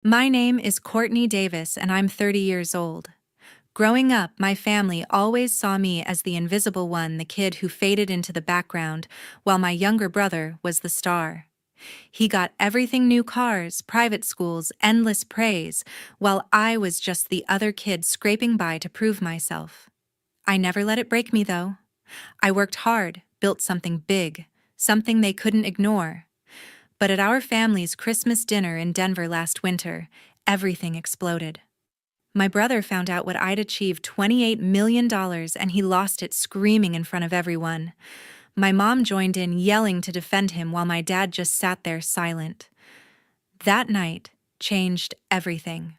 My name is Courtney Davis and I'm 30 years old. Growing up, my family always saw me as the invisible one, the kid who faded into the background, while my younger brother was the star. He got everything: new cars, private schools, endless praise, while I was just the other kid scraping by to prove myself. I never let it break me, though. I worked hard, built something big, something they couldn't ignore. But at our family's Christmas dinner in Denver last winter, everything exploded. My brother found out what I'd achieved: $28 million, and he lost it screaming in front of everyone. My mom joined in, yelling to defend him, while my dad just sat there silent. That night changed everything.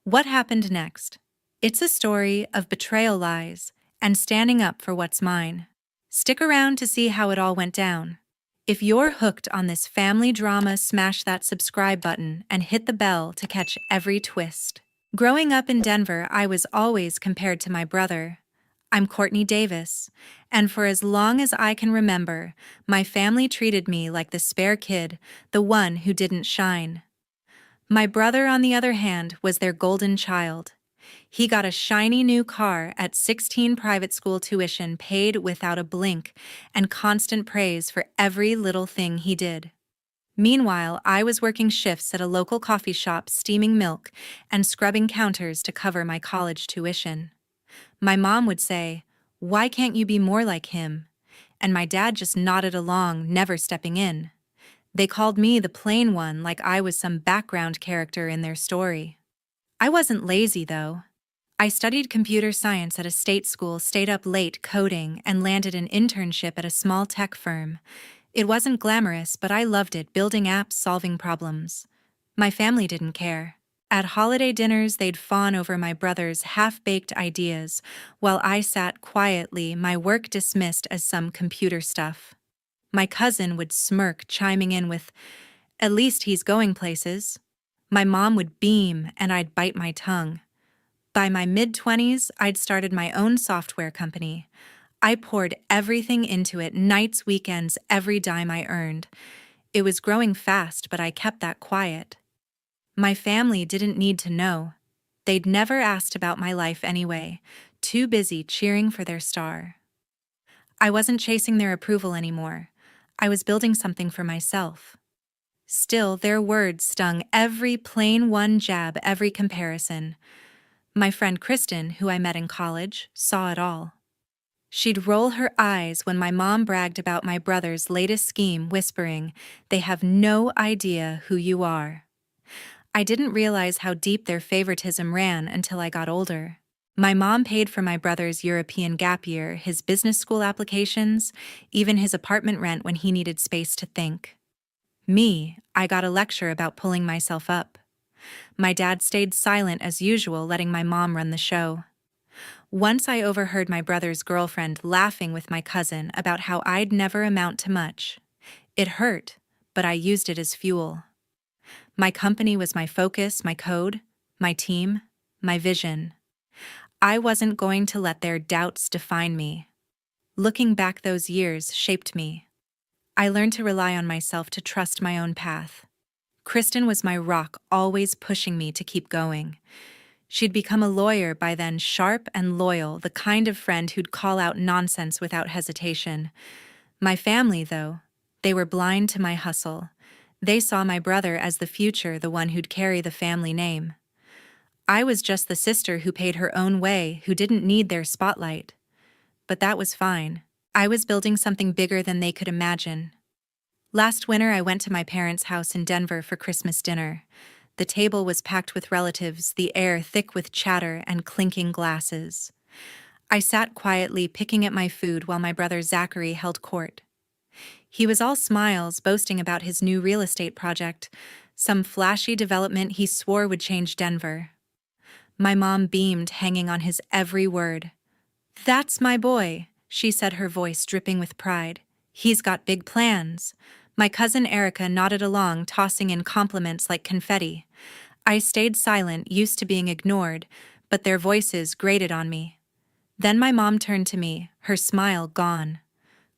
What happened next? It's a story of betrayal, lies, and standing up for what's mine. Stick around to see how it all went down. If you're hooked on this family drama, smash that subscribe button and hit the bell to catch every twist. Growing up in Denver, I was always compared to my brother. I'm Courtney Davis, and for as long as I can remember, my family treated me like the spare kid, the one who didn't shine. My brother, on the other hand, was their golden child. He got a shiny new car at 16, private school tuition paid without a blink, and constant praise for every little thing he did. Meanwhile, I was working shifts at a local coffee shop, steaming milk and scrubbing counters to cover my college tuition. My mom would say, "Why can't you be more like him?" And my dad just nodded along, never stepping in. They called me the plain one, like I was some background character in their story. I wasn't lazy, though. I studied computer science at a state school, stayed up late coding, and landed an internship at a small tech firm. It wasn't glamorous, but I loved it: building apps, solving problems. My family didn't care. At holiday dinners, they'd fawn over my brother's half-baked ideas, while I sat quietly, my work dismissed as some computer stuff. My cousin would smirk, chiming in with, "At least he's going places." My mom would beam, and I'd bite my tongue. By my mid-20s, I'd started my own software company. I poured everything into it: nights, weekends, every dime I earned. It was growing fast, but I kept that quiet. My family didn't need to know. They'd never asked about my life anyway, too busy cheering for their star. I wasn't chasing their approval anymore. I was building something for myself. Still, their words stung: every plain one jab, every comparison. My friend Kristen, who I met in college, saw it all. She'd roll her eyes when my mom bragged about my brother's latest scheme, whispering, "They have no idea who you are." I didn't realize how deep their favoritism ran until I got older. My mom paid for my brother's European gap year, his business school applications, even his apartment rent when he needed space to think. Me, I got a lecture about pulling myself up. My dad stayed silent as usual, letting my mom run the show. Once I overheard my brother's girlfriend laughing with my cousin about how I'd never amount to much. It hurt, but I used it as fuel. My company was my focus, my code, my team, my vision. I wasn't going to let their doubts define me. Looking back, those years shaped me. I learned to rely on myself, to trust my own path. Kristen was my rock, always pushing me to keep going. She'd become a lawyer by then, sharp and loyal, the kind of friend who'd call out nonsense without hesitation. My family, though, they were blind to my hustle. They saw my brother as the future, the one who'd carry the family name. I was just the sister who paid her own way, who didn't need their spotlight. But that was fine. I was building something bigger than they could imagine. Last winter, I went to my parents' house in Denver for Christmas dinner. The table was packed with relatives, the air thick with chatter and clinking glasses. I sat quietly, picking at my food, while my brother Zachary held court. He was all smiles, boasting about his new real estate project, some flashy development he swore would change Denver. My mom beamed, hanging on his every word. "That's my boy," she said, her voice dripping with pride. "He's got big plans." My cousin Erica nodded along, tossing in compliments like confetti. I stayed silent, used to being ignored, but their voices grated on me. Then my mom turned to me, her smile gone.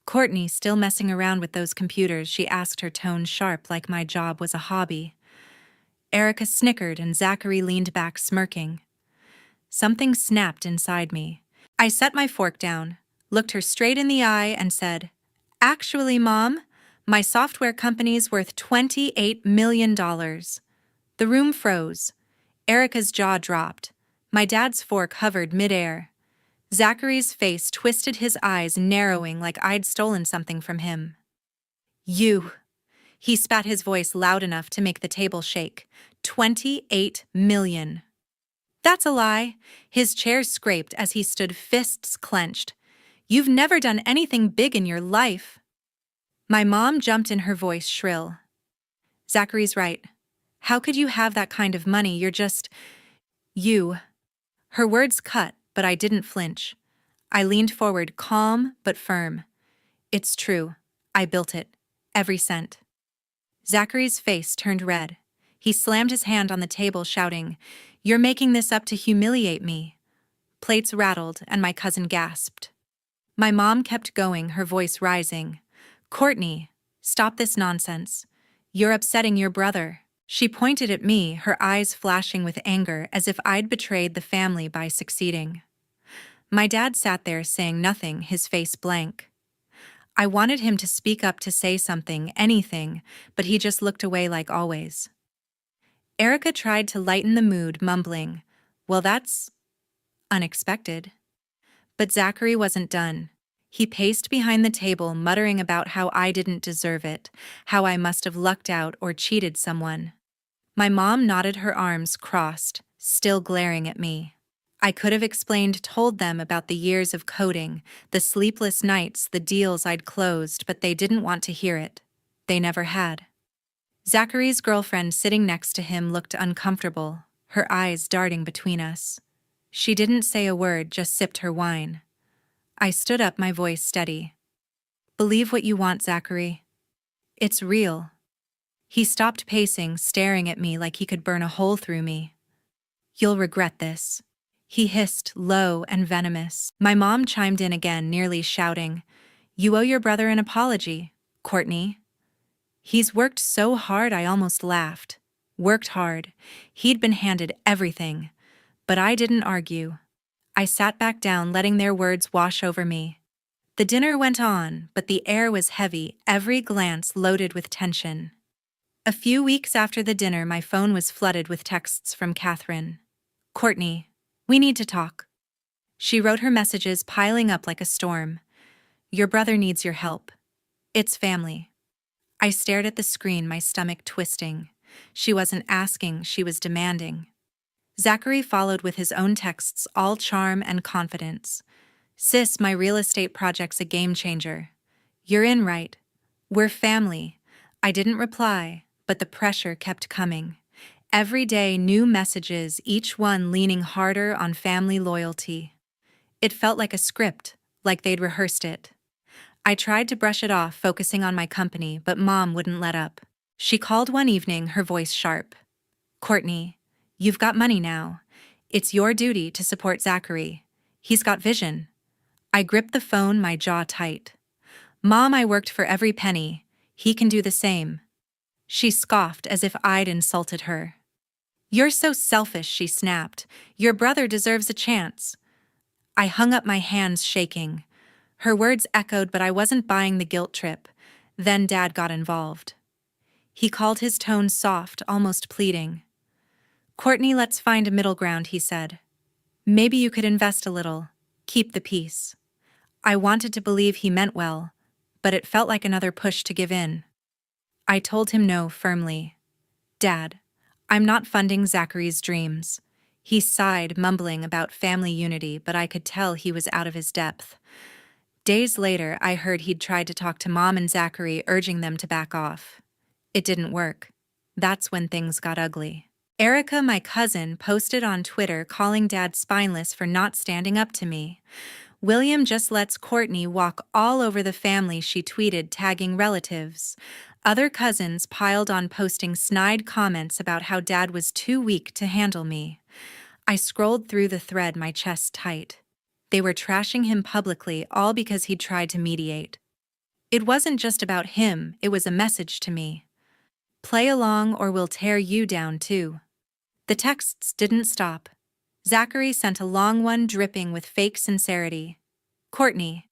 "Courtney, still messing around with those computers?" she asked, her tone sharp, like my job was a hobby. Erica snickered and Zachary leaned back smirking. Something snapped inside me. I set my fork down, looked her straight in the eye, and said, "Actually, Mom, my software company's worth $28 million. The room froze. Erica's jaw dropped. My dad's fork hovered midair. Zachary's face twisted, his eyes narrowing like I'd stolen something from him. "You." He spat, his voice loud enough to make the table shake. 28 million. "That's a lie." His chair scraped as he stood, fists clenched. "You've never done anything big in your life." My mom jumped in, her voice shrill. "Zachary's right. How could you have that kind of money? You're just... you." Her words cut, but I didn't flinch. I leaned forward, calm but firm. "It's true. I built it. Every cent." Zachary's face turned red. He slammed his hand on the table, shouting, "You're making this up to humiliate me." Plates rattled, and my cousin gasped. My mom kept going, her voice rising. "Courtney, stop this nonsense. You're upsetting your brother." She pointed at me, her eyes flashing with anger, as if I'd betrayed the family by succeeding. My dad sat there saying nothing, his face blank. I wanted him to speak up, to say something, anything, but he just looked away like always. Erica tried to lighten the mood, mumbling, "Well, that's unexpected." But Zachary wasn't done. He paced behind the table, muttering about how I didn't deserve it, how I must have lucked out or cheated someone. My mom nodded, her arms crossed, still glaring at me. I could have explained, told them about the years of coding, the sleepless nights, the deals I'd closed, but they didn't want to hear it. They never had. Zachary's girlfriend sitting next to him looked uncomfortable, her eyes darting between us. She didn't say a word, just sipped her wine. I stood up, my voice steady. "Believe what you want, Zachary. It's real." He stopped pacing, staring at me like he could burn a hole through me. "You'll regret this," he hissed, low and venomous. My mom chimed in again, nearly shouting, "You owe your brother an apology, Courtney." "He's worked so hard," I almost laughed. Worked hard. He'd been handed everything. But I didn't argue. I sat back down, letting their words wash over me. The dinner went on, but the air was heavy, every glance loaded with tension. A few weeks after the dinner, my phone was flooded with texts from Catherine. "Courtney, we need to talk." She wrote, her messages piling up like a storm. "Your brother needs your help. It's family." I stared at the screen, my stomach twisting. She wasn't asking, she was demanding. Zachary followed with his own texts, all charm and confidence. "Sis, my real estate project's a game changer. You're in, right? We're family." I didn't reply, but the pressure kept coming. Every day, new messages, each one leaning harder on family loyalty. It felt like a script, like they'd rehearsed it. I tried to brush it off, focusing on my company, but Mom wouldn't let up. She called one evening, her voice sharp. "Courtney, you've got money now. It's your duty to support Zachary. He's got vision." I gripped the phone, my jaw tight. "Mom, I worked for every penny. He can do the same." She scoffed as if I'd insulted her. "You're so selfish," she snapped. "Your brother deserves a chance." I hung up, my hands shaking. Her words echoed, but I wasn't buying the guilt trip. Then Dad got involved. He called, his tone soft, almost pleading. "Courtney, let's find a middle ground," he said. "Maybe you could invest a little. Keep the peace." I wanted to believe he meant well, but it felt like another push to give in. I told him no firmly. "Dad, I'm not funding Zachary's dreams." He sighed, mumbling about family unity, but I could tell he was out of his depth. Days later, I heard he'd tried to talk to Mom and Zachary, urging them to back off. It didn't work. That's when things got ugly. Erica, my cousin, posted on Twitter calling Dad spineless for not standing up to me. "William just lets Courtney walk all over the family," she tweeted, tagging relatives. Other cousins piled on, posting snide comments about how Dad was too weak to handle me. I scrolled through the thread, my chest tight. They were trashing him publicly, all because he'd tried to mediate. It wasn't just about him, it was a message to me. Play along or we'll tear you down too. The texts didn't stop. Zachary sent a long one dripping with fake sincerity. Courtney,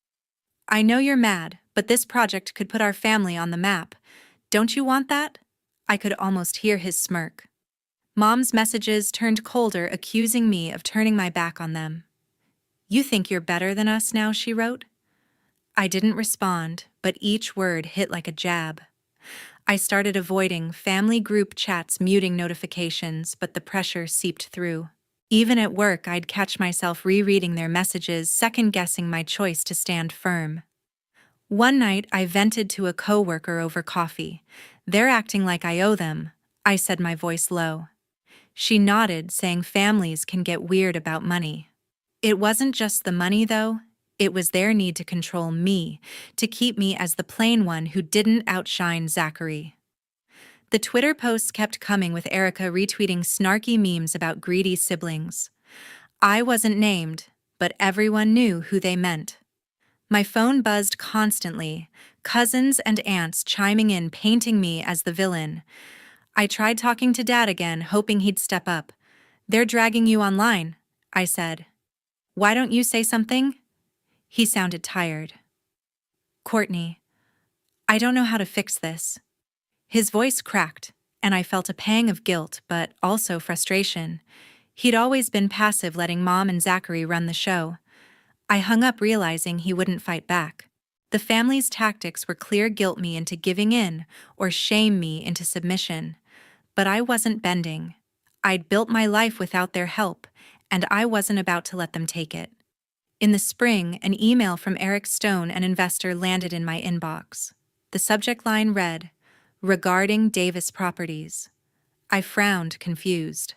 I know you're mad, but this project could put our family on the map. Don't you want that? I could almost hear his smirk. Mom's messages turned colder, accusing me of turning my back on them. You think you're better than us now, she wrote. I didn't respond, but each word hit like a jab. I started avoiding family group chats, muting notifications, but the pressure seeped through. Even at work, I'd catch myself rereading their messages, second-guessing my choice to stand firm. One night, I vented to a coworker over coffee. They're acting like I owe them, I said, my voice low. She nodded, saying families can get weird about money. It wasn't just the money, though. It was their need to control me, to keep me as the plain one who didn't outshine Zachary. The Twitter posts kept coming, with Erica retweeting snarky memes about greedy siblings. I wasn't named, but everyone knew who they meant. My phone buzzed constantly, cousins and aunts chiming in, painting me as the villain. I tried talking to Dad again, hoping he'd step up. They're dragging you online, I said. Why don't you say something? He sounded tired. Courtney, I don't know how to fix this. His voice cracked, and I felt a pang of guilt, but also frustration. He'd always been passive, letting Mom and Zachary run the show. I hung up, realizing he wouldn't fight back. The family's tactics were clear: guilt me into giving in or shame me into submission. But I wasn't bending. I'd built my life without their help, and I wasn't about to let them take it. In the spring, an email from Eric Stone, an investor, landed in my inbox. The subject line read, "Regarding Davis Properties." I frowned, confused.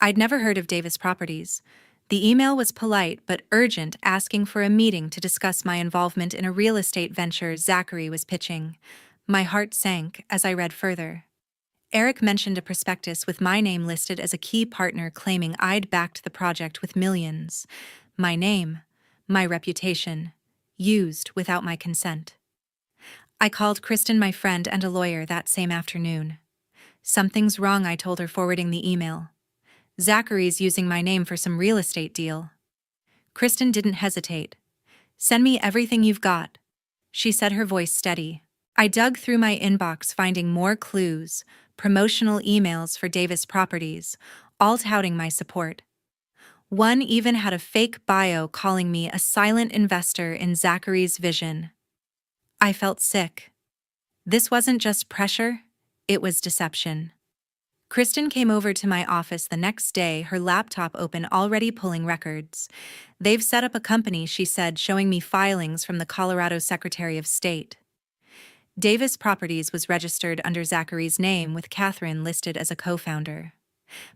I'd never heard of Davis Properties. The email was polite but urgent, asking for a meeting to discuss my involvement in a real estate venture Zachary was pitching. My heart sank as I read further. Eric mentioned a prospectus with my name listed as a key partner, claiming I'd backed the project with millions. My name, my reputation, used without my consent. I called Kristen, my friend and a lawyer, that same afternoon. Something's wrong, I told her, forwarding the email. Zachary's using my name for some real estate deal. Kristen didn't hesitate. Send me everything you've got, she said, her voice steady. I dug through my inbox, finding more clues, promotional emails for Davis Properties, all touting my support. One even had a fake bio calling me a silent investor in Zachary's vision. I felt sick. This wasn't just pressure, it was deception. Kristen came over to my office the next day, her laptop open, already pulling records. They've set up a company, she said, showing me filings from the Colorado Secretary of State. Davis Properties was registered under Zachary's name, with Catherine listed as a co-founder.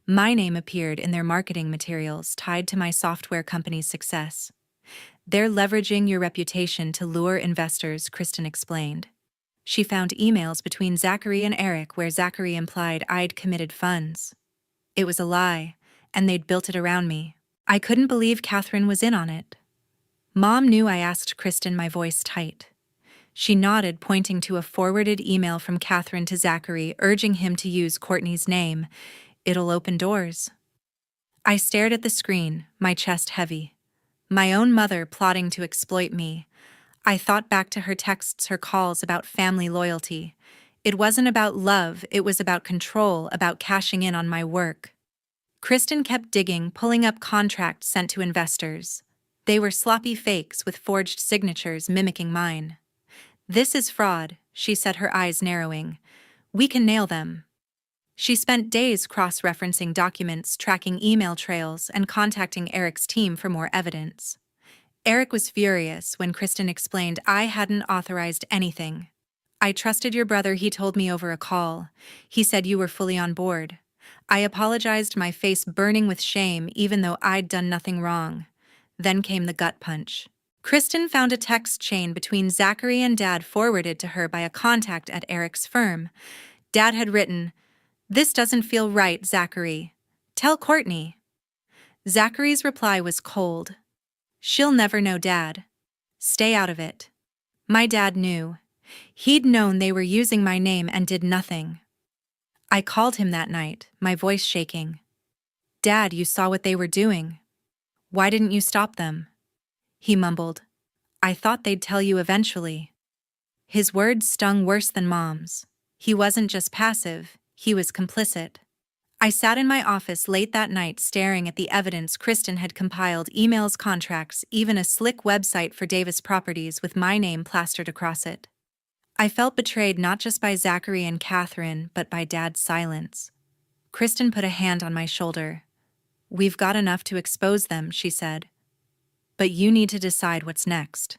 My name appeared in their marketing materials, tied to my software company's success. They're leveraging your reputation to lure investors, Kristen explained. She found emails between Zachary and Eric where Zachary implied I'd committed funds. It was a lie, and they'd built it around me. I couldn't believe Catherine was in on it. Mom knew, I asked Kristen, my voice tight. She nodded, pointing to a forwarded email from Catherine to Zachary, urging him to use Courtney's name. It'll open doors. I stared at the screen, my chest heavy. My own mother plotting to exploit me. I thought back to her texts, her calls, about family loyalty. It wasn't about love, it was about control, about cashing in on my work. Kristen kept digging, pulling up contracts sent to investors. They were sloppy fakes with forged signatures mimicking mine. This is fraud, she said, her eyes narrowing. We can nail them. She spent days cross-referencing documents, tracking email trails, and contacting Eric's team for more evidence. Eric was furious when Kristen explained I hadn't authorized anything. I trusted your brother, he told me over a call. He said you were fully on board. I apologized, my face burning with shame, even though I'd done nothing wrong. Then came the gut punch. Kristen found a text chain between Zachary and Dad, forwarded to her by a contact at Eric's firm. Dad had written, "This doesn't feel right, Zachary. Tell Courtney." Zachary's reply was cold. "She'll never know, Dad. Stay out of it." My dad knew. He'd known they were using my name and did nothing. I called him that night, my voice shaking. "Dad, you saw what they were doing. Why didn't you stop them?" He mumbled. "I thought they'd tell you eventually." His words stung worse than Mom's. He wasn't just passive, he was complicit. I sat in my office late that night staring at the evidence Kristen had compiled: emails, contracts, even a slick website for Davis Properties with my name plastered across it. I felt betrayed not just by Zachary and Catherine, but by Dad's silence. Kristen put a hand on my shoulder. "We've got enough to expose them," she said. "But you need to decide what's next."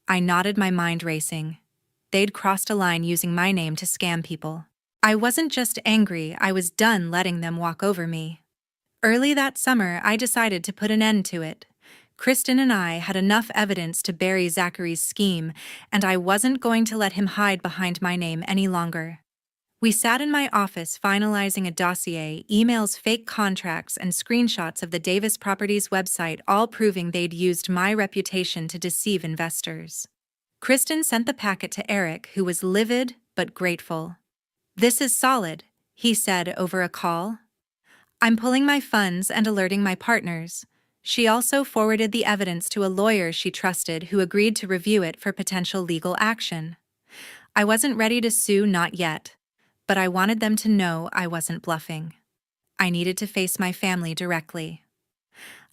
I nodded, my mind racing. They'd crossed a line using my name to scam people. I wasn't just angry, I was done letting them walk over me. Early that summer, I decided to put an end to it. Kristen and I had enough evidence to bury Zachary's scheme, and I wasn't going to let him hide behind my name any longer. We sat in my office finalizing a dossier, emails, fake contracts, and screenshots of the Davis Properties website, all proving they'd used my reputation to deceive investors. Kristen sent the packet to Eric, who was livid but grateful. "This is solid," he said over a call. "I'm pulling my funds and alerting my partners." She also forwarded the evidence to a lawyer she trusted, who agreed to review it for potential legal action. I wasn't ready to sue, not yet, but I wanted them to know I wasn't bluffing. I needed to face my family directly.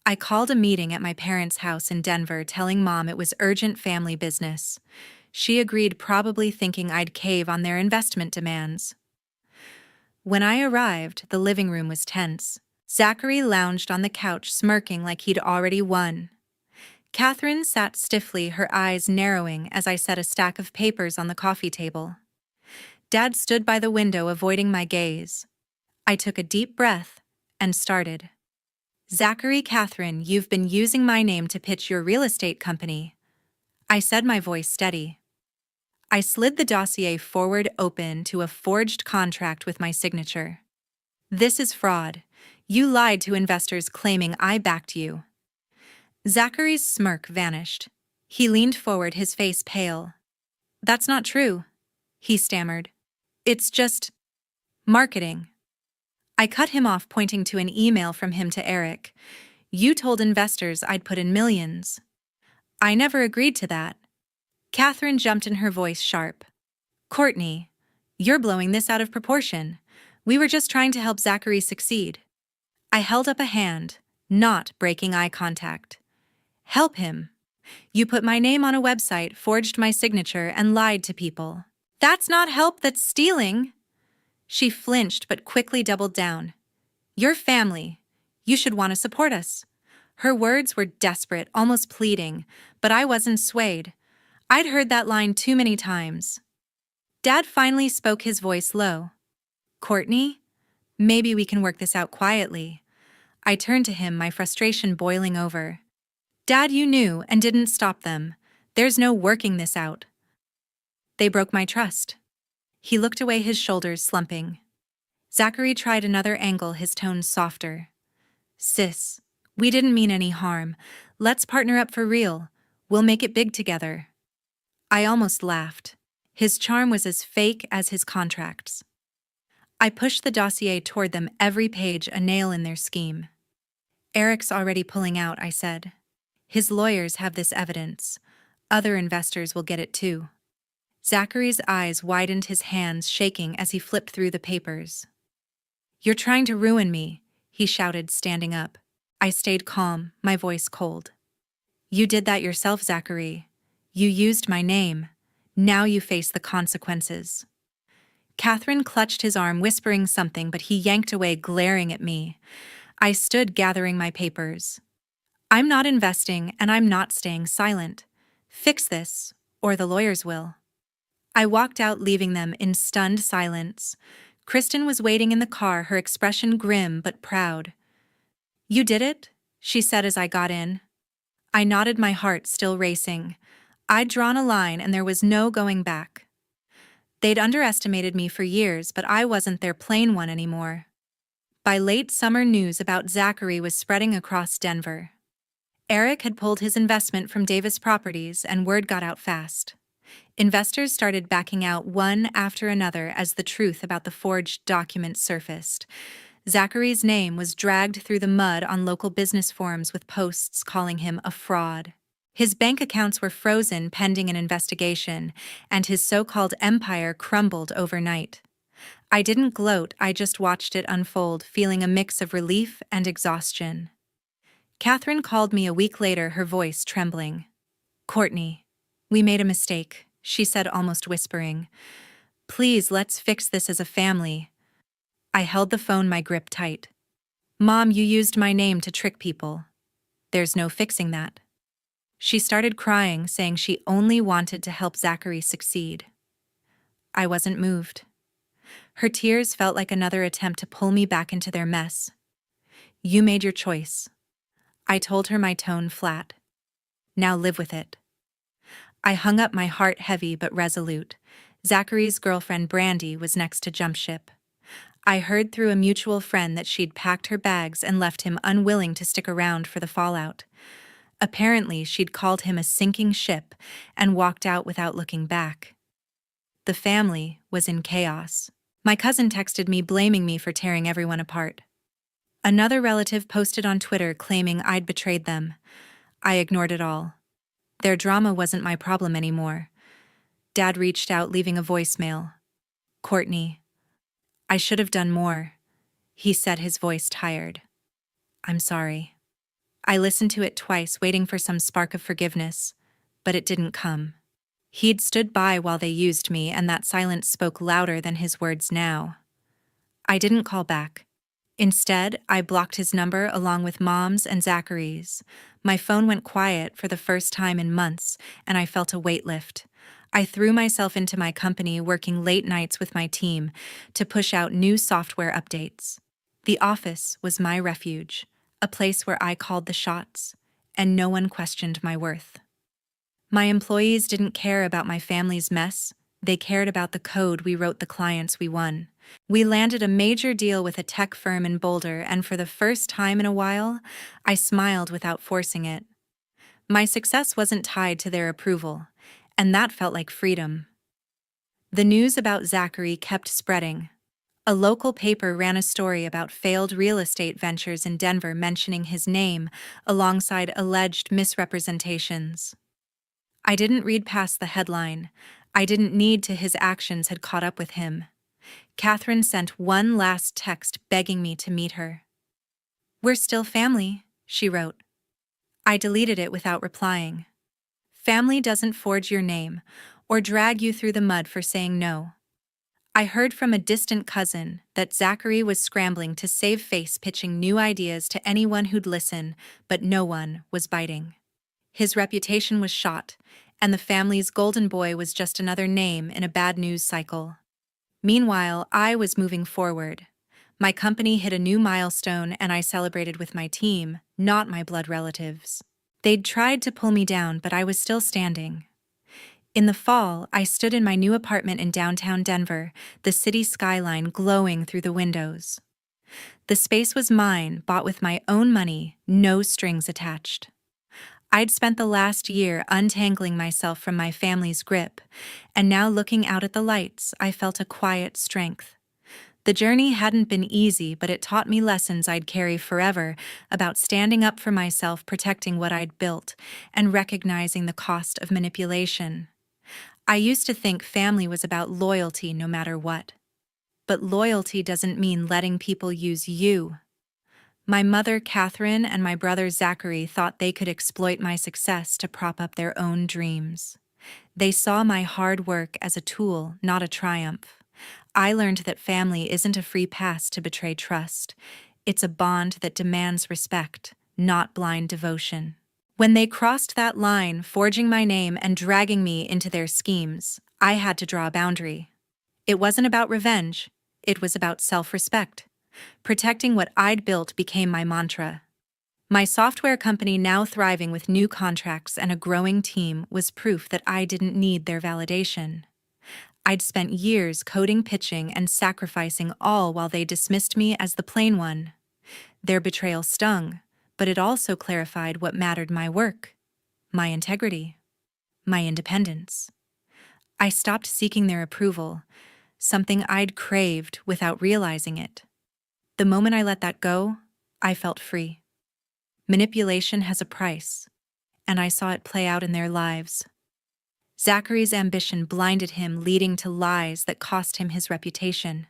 I called a meeting at my parents' house in Denver, telling Mom it was urgent family business. She agreed, probably thinking I'd cave on their investment demands. When I arrived, the living room was tense. Zachary lounged on the couch, smirking like he'd already won. Catherine sat stiffly, her eyes narrowing as I set a stack of papers on the coffee table. Dad stood by the window, avoiding my gaze. I took a deep breath and started. "Zachary, Catherine, you've been using my name to pitch your real estate company," I said, my voice steady. I slid the dossier forward, open to a forged contract with my signature. "This is fraud. You lied to investors claiming I backed you." Zachary's smirk vanished. He leaned forward, his face pale. "That's not true," he stammered. "It's just marketing." I cut him off, pointing to an email from him to Eric. "You told investors I'd put in millions." "I never agreed to that." Catherine jumped in, her voice sharp. "Courtney, you're blowing this out of proportion. We were just trying to help Zachary succeed." I held up a hand, not breaking eye contact. "Help him? You put my name on a website, forged my signature, and lied to people. That's not help, that's stealing." She flinched but quickly doubled down. "Your family. You should want to support us." Her words were desperate, almost pleading, but I wasn't swayed. I'd heard that line too many times. Dad finally spoke, his voice low. "Courtney, maybe we can work this out quietly." I turned to him, my frustration boiling over. "Dad, you knew and didn't stop them. There's no working this out. They broke my trust." He looked away, his shoulders slumping. Zachary tried another angle, his tone softer. "Sis, we didn't mean any harm. Let's partner up for real. We'll make it big together." I almost laughed. His charm was as fake as his contracts. I pushed the dossier toward them, every page a nail in their scheme. "Eric's already pulling out," I said. "His lawyers have this evidence. Other investors will get it too." Zachary's eyes widened, his hands shaking as he flipped through the papers. "You're trying to ruin me," he shouted, standing up. I stayed calm, my voice cold. "You did that yourself, Zachary. You used my name. Now you face the consequences." Catherine clutched his arm, whispering something, but he yanked away, glaring at me. I stood, gathering my papers. "I'm not investing, and I'm not staying silent. Fix this, or the lawyers will." I walked out, leaving them in stunned silence. Kristen was waiting in the car, her expression grim but proud. "You did it?" she said as I got in. I nodded, my heart still racing. I'd drawn a line and there was no going back. They'd underestimated me for years, but I wasn't their plain one anymore. By late summer, news about Zachary was spreading across Denver. Eric had pulled his investment from Davis Properties, and word got out fast. Investors started backing out one after another as the truth about the forged documents surfaced. Zachary's name was dragged through the mud on local business forums with posts calling him a fraud. His bank accounts were frozen pending an investigation, and his so-called empire crumbled overnight. I didn't gloat, I just watched it unfold, feeling a mix of relief and exhaustion. Catherine called me a week later, her voice trembling. "Courtney, we made a mistake," she said, almost whispering. "Please, let's fix this as a family." I held the phone, my grip tight. "Mom, you used my name to trick people. There's no fixing that." She started crying, saying she only wanted to help Zachary succeed. I wasn't moved. Her tears felt like another attempt to pull me back into their mess. "You made your choice." I told her, my tone flat. "Now live with it." I hung up, my heart heavy but resolute. Zachary's girlfriend, Brandy, was next to jump ship. I heard through a mutual friend that she'd packed her bags and left him, unwilling to stick around for the fallout. Apparently, she'd called him a sinking ship and walked out without looking back. The family was in chaos. My cousin texted me, blaming me for tearing everyone apart. Another relative posted on Twitter claiming I'd betrayed them. I ignored it all. Their drama wasn't my problem anymore. Dad reached out, leaving a voicemail. "Courtney, I should have done more," he said, his voice tired. "I'm sorry." I listened to it twice, waiting for some spark of forgiveness, but it didn't come. He'd stood by while they used me, and that silence spoke louder than his words now. I didn't call back. Instead, I blocked his number along with Mom's and Zachary's. My phone went quiet for the first time in months, and I felt a weight lift. I threw myself into my company, working late nights with my team to push out new software updates. The office was my refuge, a place where I called the shots, and no one questioned my worth. My employees didn't care about my family's mess. They cared about the code we wrote, the clients we won. We landed a major deal with a tech firm in Boulder, and for the first time in a while, I smiled without forcing it. My success wasn't tied to their approval, and that felt like freedom. The news about Zachary kept spreading. A local paper ran a story about failed real estate ventures in Denver, mentioning his name alongside alleged misrepresentations. I didn't read past the headline. I didn't need to. His actions had caught up with him. Catherine sent one last text begging me to meet her. "We're still family," she wrote. I deleted it without replying. Family doesn't forge your name or drag you through the mud for saying no. I heard from a distant cousin that Zachary was scrambling to save face, pitching new ideas to anyone who'd listen, but no one was biting. His reputation was shot, and the family's golden boy was just another name in a bad news cycle. Meanwhile, I was moving forward. My company hit a new milestone, and I celebrated with my team, not my blood relatives. They'd tried to pull me down, but I was still standing. In the fall, I stood in my new apartment in downtown Denver, the city skyline glowing through the windows. The space was mine, bought with my own money, no strings attached. I'd spent the last year untangling myself from my family's grip, and now looking out at the lights, I felt a quiet strength. The journey hadn't been easy, but it taught me lessons I'd carry forever about standing up for myself, protecting what I'd built, and recognizing the cost of manipulation. I used to think family was about loyalty no matter what. But loyalty doesn't mean letting people use you. My mother, Catherine, and my brother, Zachary, thought they could exploit my success to prop up their own dreams. They saw my hard work as a tool, not a triumph. I learned that family isn't a free pass to betray trust. It's a bond that demands respect, not blind devotion. When they crossed that line, forging my name and dragging me into their schemes, I had to draw a boundary. It wasn't about revenge. It was about self-respect. Protecting what I'd built became my mantra. My software company, now thriving with new contracts and a growing team, was proof that I didn't need their validation. I'd spent years coding, pitching, and sacrificing, all while they dismissed me as the plain one. Their betrayal stung, but it also clarified what mattered: my work, my integrity, my independence. I stopped seeking their approval, something I'd craved without realizing it. The moment I let that go, I felt free. Manipulation has a price, and I saw it play out in their lives. Zachary's ambition blinded him, leading to lies that cost him his reputation.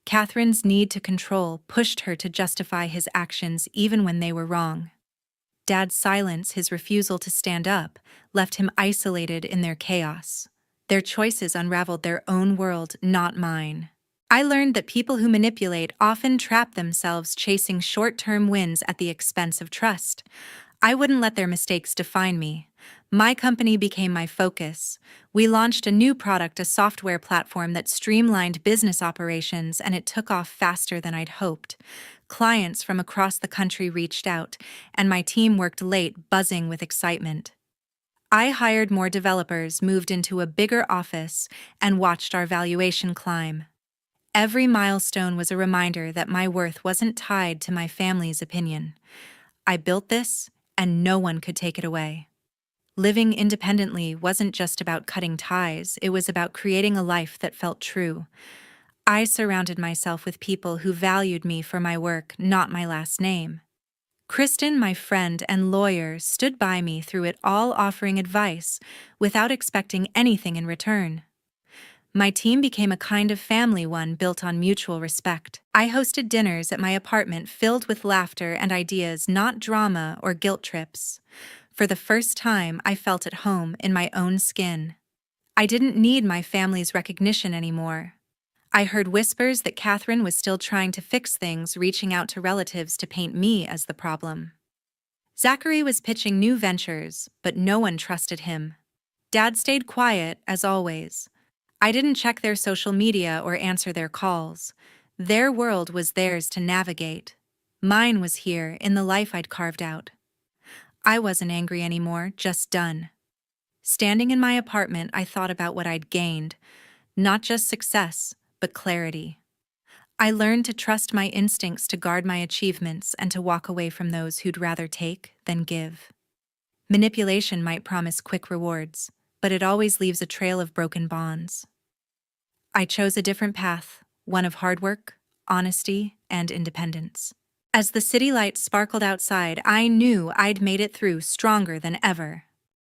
Catherine's need to control pushed her to justify his actions even when they were wrong. Dad's silence, his refusal to stand up, left him isolated in their chaos. Their choices unraveled their own world, not mine. I learned that people who manipulate often trap themselves chasing short-term wins at the expense of trust. I wouldn't let their mistakes define me. My company became my focus. We launched a new product, a software platform that streamlined business operations, and it took off faster than I'd hoped. Clients from across the country reached out, and my team worked late, buzzing with excitement. I hired more developers, moved into a bigger office, and watched our valuation climb. Every milestone was a reminder that my worth wasn't tied to my family's opinion. I built this, and no one could take it away. Living independently wasn't just about cutting ties, it was about creating a life that felt true. I surrounded myself with people who valued me for my work, not my last name. Kristen, my friend and lawyer, stood by me through it all, offering advice without expecting anything in return. My team became a kind of family, one built on mutual respect. I hosted dinners at my apartment filled with laughter and ideas, not drama or guilt trips. For the first time, I felt at home in my own skin. I didn't need my family's recognition anymore. I heard whispers that Catherine was still trying to fix things, reaching out to relatives to paint me as the problem. Zachary was pitching new ventures, but no one trusted him. Dad stayed quiet, as always. I didn't check their social media or answer their calls. Their world was theirs to navigate. Mine was here, in the life I'd carved out. I wasn't angry anymore, just done. Standing in my apartment, I thought about what I'd gained. Not just success, but clarity. I learned to trust my instincts, to guard my achievements, and to walk away from those who'd rather take than give. Manipulation might promise quick rewards, but it always leaves a trail of broken bonds. I chose a different path, one of hard work, honesty, and independence. As the city lights sparkled outside, I knew I'd made it through stronger than ever.